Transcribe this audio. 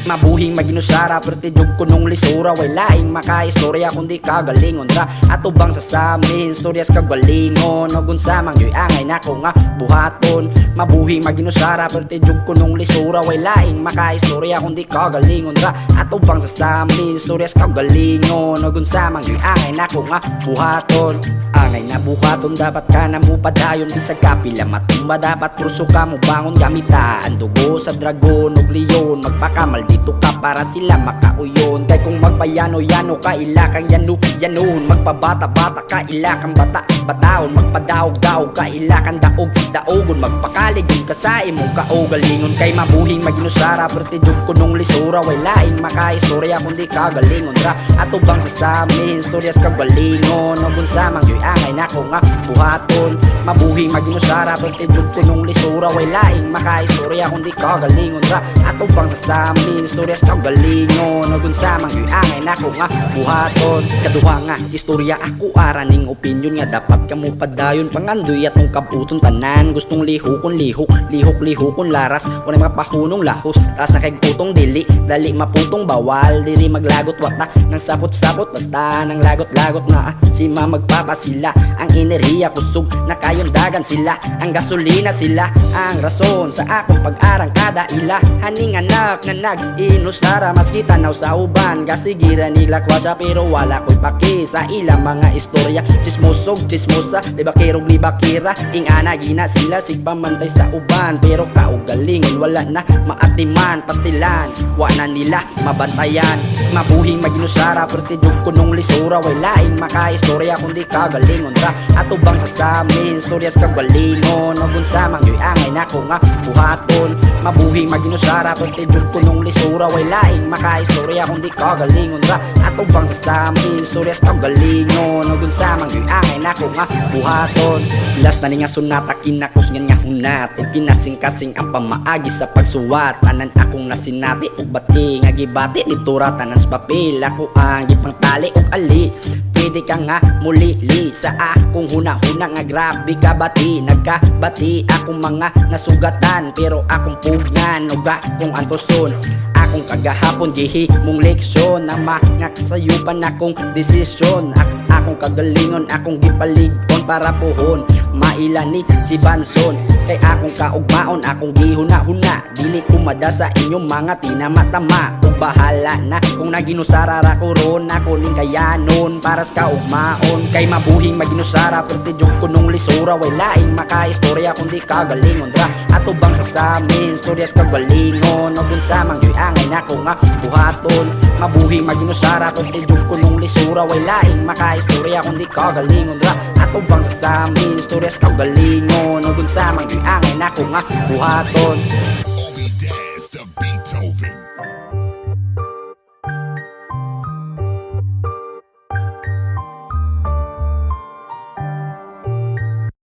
Mabuhing maginusara perti jug kunong lisura. Way laing makaistorya kundi kagalingon ra. Ato bang sasamin storyas kagalingon. Ogun samang yoy angay nako nga buhaton. Mabuhing maginusara perti jug kunong lisura. Way laing makaistorya kundi kagalingon ra. Ato bang sasamin storyas kagalingon. Ogun samang yoy angay nako nga buhaton. Angay na buhaton dapat ka na mo padayon. Bisag kapila matumba dapat kruso ka mo bangon. Gamitaan dugo sa dragon og leon. Magpakamal dito ka para sila makauyon. Kay kung magpayano-yano ka ila kang yano-yanon. Magpabata-bata ka ila kang bata-bataon. Magpadaog-daog ka ila kang daog-daogon. Magpakaligod ka sa imong kaugalingon. Kay mabuhing maginusara perti jug kunong lisura. Way laing makaistorya kundi kagalingon ra. Ato bang sasamin storyas kagalingon. Ogun samang yoy angay nako nga buhaton. Mabuhing maginusara perti jug kunong lisura. Way laing makaistorya kundi kagalingon ra. Ato bang sasamin storyas kagalingon. Ogun samang yoy angay nako nga buhaton. Kaduha nga istorya ako araning opinion nga dapat kamo padayon. Pangandoy atong kabuton tanan. Gustong lihukon lihok-lihukon laras. Walay mapahunong lahos taas na kay utong dili dali maputong bawal. Diri maglagot wata nang sapot-sapot. Basta nang lagot-lagot na si magpapasila. Ang enerhiya kusog na kayon dagan sila. Ang gasolina sila ang rason sa akong pag-arang kada ila. Haning anak nga nag-inusara maski tanaw sa uban. Gasigira nila kwatsa pero wala ko'y paki sa ilang mga istorya. Chismosog, chismosa, libakirog, libakira. Ingana gina sila sigpamantay sa uban. Pero kaugalingon wala na maatiman. Pastilan, wala nila mabantayan. Mabuhing maginusara perti jug kunong lisura. Way laing makaistorya kundi kagalingon ra. Ato bang sasamin storyas kagalingon. Ogun samang yoy angay nako nga buhaton. Mabuhing maginusara perti jug kunong lisura. Way laing makaistorya kundi kagalingon ra. Ato bang sasamin storyas kagalingon. Ogun samang yoy angay nako nga buhaton. Last na ni nga sunata kinakos nga hunat. O kinasing-kasing ang pamaagi sa pagsuwat. Tanan akong nasinati o bati nga gibati ditura tanan sa papel. Ako ang gipang tali o ali. Pwede ka nga mulili sa akong huna-huna nga grabe ka bati. Nagkabati akong mga nasugatan pero akong pugnan o akong antoson. Akong kagahapon gihi mong leksyon. Ang mga kasayupan akong desisyon. Akong kagalingon akong gipaligon para puhon. Mailani si Banson. Kay akong kaugmaon akong gihuna-huna. Dili ko madasa inyong mga tinamatama. O bahala na kung naginusara ra ko ron. Ako ning kayanon para sa kaugmaon. Kay mabuhing maginusara perti jug kunong lisura. Way laing makaistorya kundi kagalingon ra. Ato bang sasamin storyas kagalingon. Ogun samang yoy angay nako nga buhaton. Mabuhing maginusara perti jug kunong lisura. Way laing makaistorya kundi kagalingon ra. Ato bang sasamin storyas kagalingon. Ogun samang yoy angay nako nga buhaton.